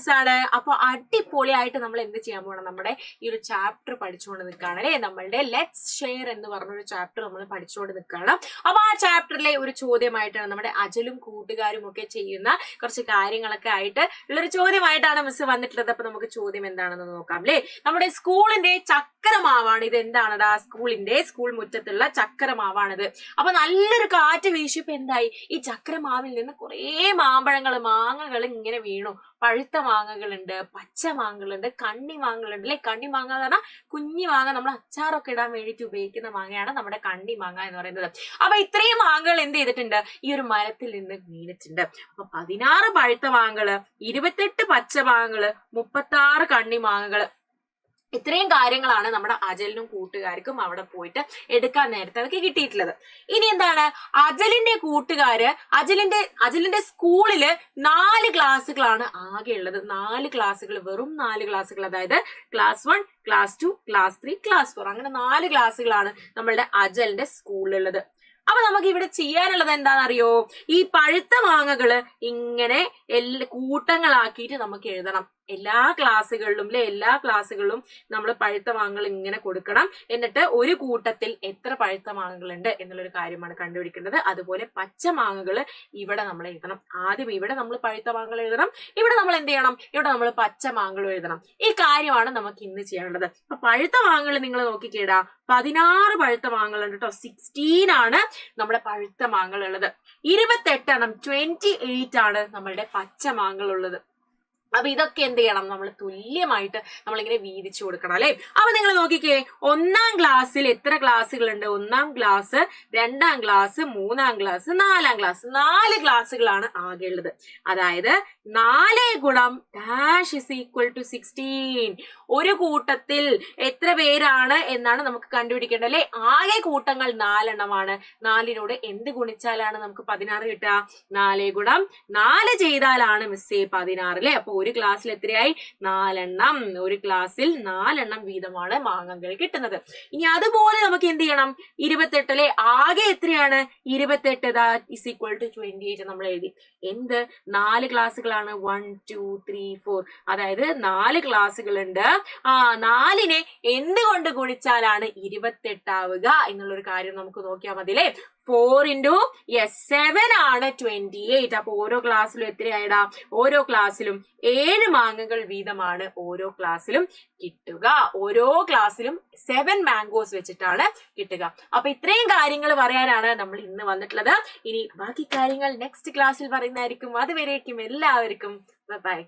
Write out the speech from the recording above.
Class ആണ്. അപ്പൊ അടിപൊളിയായിട്ട് നമ്മൾ എന്ത് ചെയ്യാൻ പോകണം, നമ്മുടെ ഈ ഒരു ചാപ്റ്റർ പഠിച്ചുകൊണ്ട് നിൽക്കുകയാണ് അല്ലെ. നമ്മളുടെ ലെറ്റ്സ് ഷെയർ എന്ന് പറഞ്ഞൊരു ചാപ്റ്റർ നമ്മൾ പഠിച്ചുകൊണ്ട് നിൽക്കുകയാണ്. അപ്പൊ ആ ചാപ്റ്ററിലെ ഒരു ചോദ്യമായിട്ടാണ് നമ്മുടെ അജലും കൂട്ടുകാരും ഒക്കെ ചെയ്യുന്ന കുറച്ച് കാര്യങ്ങളൊക്കെ ആയിട്ട് ഉള്ളൊരു ചോദ്യമായിട്ടാണ് മിസ് വന്നിട്ടുള്ളത്. അപ്പൊ നമുക്ക് ചോദ്യം എന്താണെന്ന് നോക്കാം അല്ലെ. നമ്മുടെ സ്കൂളിന്റെ ചക്കരമാവാണ് ഇത്. എന്താണടാ? സ്കൂൾ മുറ്റത്തുള്ള ചക്കരമാവാണിത്. അപ്പൊ നല്ലൊരു കാറ്റ് വീശിയപ്പോ എന്തായി, ഈ ചക്കരമാവിൽ നിന്ന് കുറേ മാങ്ങകൾ ഇങ്ങനെ വീണു. പഴുത്ത മാങ്ങകളുണ്ട്, പച്ച മാങ്ങകളുണ്ട്, കണ്ണി മാങ്ങകളുണ്ട് അല്ലെ. കണ്ണി മാങ്ങ എന്ന് പറഞ്ഞാൽ കുഞ്ഞി മാങ്ങ, നമ്മൾ അച്ചാറൊക്കെ ഇടാൻ വേണ്ടിയിട്ട് ഉപയോഗിക്കുന്ന മാങ്ങയാണ് നമ്മുടെ കണ്ണി മാങ്ങ എന്ന് പറയുന്നത്. അപ്പൊ ഇത്രയും മാങ്ങകൾ എന്ത് ചെയ്തിട്ടുണ്ട്, ഈ ഒരു മരത്തിൽ നിന്ന് വീണിട്ടുണ്ട്. അപ്പൊ 16 പഴുത്ത മാങ്ങകള്, 28 പച്ച മാങ്ങകള്, 36 കണ്ണി മാങ്ങകള്. ഇത്രയും കാര്യങ്ങളാണ് നമ്മുടെ അജലിനും കൂട്ടുകാർക്കും അവിടെ പോയിട്ട് എടുക്കാൻ നേരത്തെ അവർക്ക് കിട്ടിയിട്ടുള്ളത്. ഇനി എന്താണ്, അജലിന്റെ കൂട്ടുകാര് അജലിന്റെ സ്കൂളില് 4 ക്ലാസ്സുകളാണ് ആകെ ഉള്ളത്. 4 ക്ലാസ്സുകൾ, വെറും 4 ക്ലാസ്സുകൾ. അതായത് ക്ലാസ് 1, ക്ലാസ് 2, ക്ലാസ് 3, ക്ലാസ് 4 അങ്ങനെ 4 ക്ലാസ്സുകളാണ് നമ്മളുടെ അജലിന്റെ സ്കൂളിലുള്ളത്. അപ്പൊ നമുക്ക് ഇവിടെ ചെയ്യാനുള്ളത് എന്താണെന്നറിയോ, ഈ പഴുത്ത മാങ്ങകള് ഇങ്ങനെ കൂട്ടങ്ങളാക്കിയിട്ട് നമുക്ക് എഴുതണം. എല്ലാ ക്ലാസ്സുകളിലും നമ്മൾ പഴുത്ത മാങ്ങകൾ ഇങ്ങനെ കൊടുക്കണം. എന്നിട്ട് ഒരു കൂട്ടത്തിൽ എത്ര പഴുത്ത മാങ്ങകളുണ്ട് എന്നുള്ളൊരു കാര്യമാണ് കണ്ടുപിടിക്കേണ്ടത്. അതുപോലെ പച്ച മാങ്ങകൾ ഇവിടെ നമ്മൾ എഴുതണം. ആദ്യം ഇവിടെ നമ്മൾ പഴുത്ത മാങ്ങകൾ എഴുതണം, ഇവിടെ നമ്മൾ എന്ത് ചെയ്യണം, ഇവിടെ നമ്മൾ പച്ച മാങ്ങകൾ എഴുതണം. ഈ കാര്യമാണ് നമുക്ക് ഇന്ന് ചെയ്യാനുള്ളത്. അപ്പൊ പഴുത്ത മാങ്ങകൾ നിങ്ങൾ നോക്കിക്കേടാ, 16 പഴുത്ത മാങ്ങകളുണ്ട് കേട്ടോ. 16 ആണ് നമ്മുടെ പഴുത്ത മാങ്ങകൾ ഉള്ളത്. 28 28 ആണ് നമ്മളുടെ പച്ച മാങ്ങകൾ ഉള്ളത്. അപ്പൊ ഇതൊക്കെ എന്ത് ചെയ്യണം, നമ്മൾ തുല്യമായിട്ട് നമ്മളിങ്ങനെ വീതിച്ചു കൊടുക്കണം അല്ലെ. അപ്പൊ നിങ്ങൾ നോക്കിക്കേ, 1ാം ക്ലാസ്സിൽ എത്ര ക്ലാസ്സുകളുണ്ട്? 1ാം ക്ലാസ്, 2ാം ക്ലാസ്, 3ാം ക്ലാസ്, 4ാം ക്ലാസ്. 4 ക്ലാസ്സുകളാണ് ആകെ ഉള്ളത്. അതായത് 4 ഗുണം ഡാഷ് ഇസ് ഈക്വൽ ടു 16. ഒരു കൂട്ടത്തിൽ എത്ര പേരാണ് എന്നാണ് നമുക്ക് കണ്ടുപിടിക്കേണ്ടത് അല്ലെ. ആകെ കൂട്ടങ്ങൾ 4 എണ്ണമാണ്. 4നോട് എന്ത് ഗുണിച്ചാലാണ് നമുക്ക് 16 കിട്ടുക? 4 ഗുണം 4 ചെയ്താലാണ് മിസ്സേ 16 അല്ലെ. അപ്പൊ ഒരു ക്ലാസ്സിൽ എത്രയായി? 4 എണ്ണം. ഒരു ക്ലാസ്സിൽ 4 എണ്ണം വീതമാണ് മാങ്ങകൾ കിട്ടുന്നത്. ഇനി അതുപോലെ നമുക്ക് എന്ത് ചെയ്യണം, 28 അല്ലെ. ആകെ എത്രയാണ്? 28 ഇസ് ഈക്വൽ ടു 28 നമ്മൾ എഴുതി. എന്ത്? 4 ക്ലാസ്സുകളാണ്. 1, 2, 3, 4. അതായത് 4 ക്ലാസ്സുകളുണ്ട്. 4നെ എന്തുകൊണ്ട് ഗുണിച്ചാലാണ് 28 ആവുക എന്നുള്ളൊരു കാര്യം നമുക്ക് നോക്കിയാൽ മതി അല്ലെ. 4 into 7 ആണ് 28. അപ്പൊ ഓരോ ക്ലാസ്സിലും എത്രയായിടാ? ഓരോ ക്ലാസ്സിലും 7 മാങ്ങകൾ വീതമാണ് ഓരോ ക്ലാസ്സിലും കിട്ടുക. ഓരോ ക്ലാസ്സിലും 7 മാംഗോസ് വെച്ചിട്ടാണ് കിട്ടുക. അപ്പൊ ഇത്രയും കാര്യങ്ങൾ പറയാനാണ് നമ്മൾ ഇന്ന് വന്നിട്ടുള്ളത്. ഇനി ബാക്കി കാര്യങ്ങൾ നെക്സ്റ്റ് ക്ലാസ്സിൽ പറയുന്നതായിരിക്കും. അതുവരേക്കും എല്ലാവർക്കും ബൈ.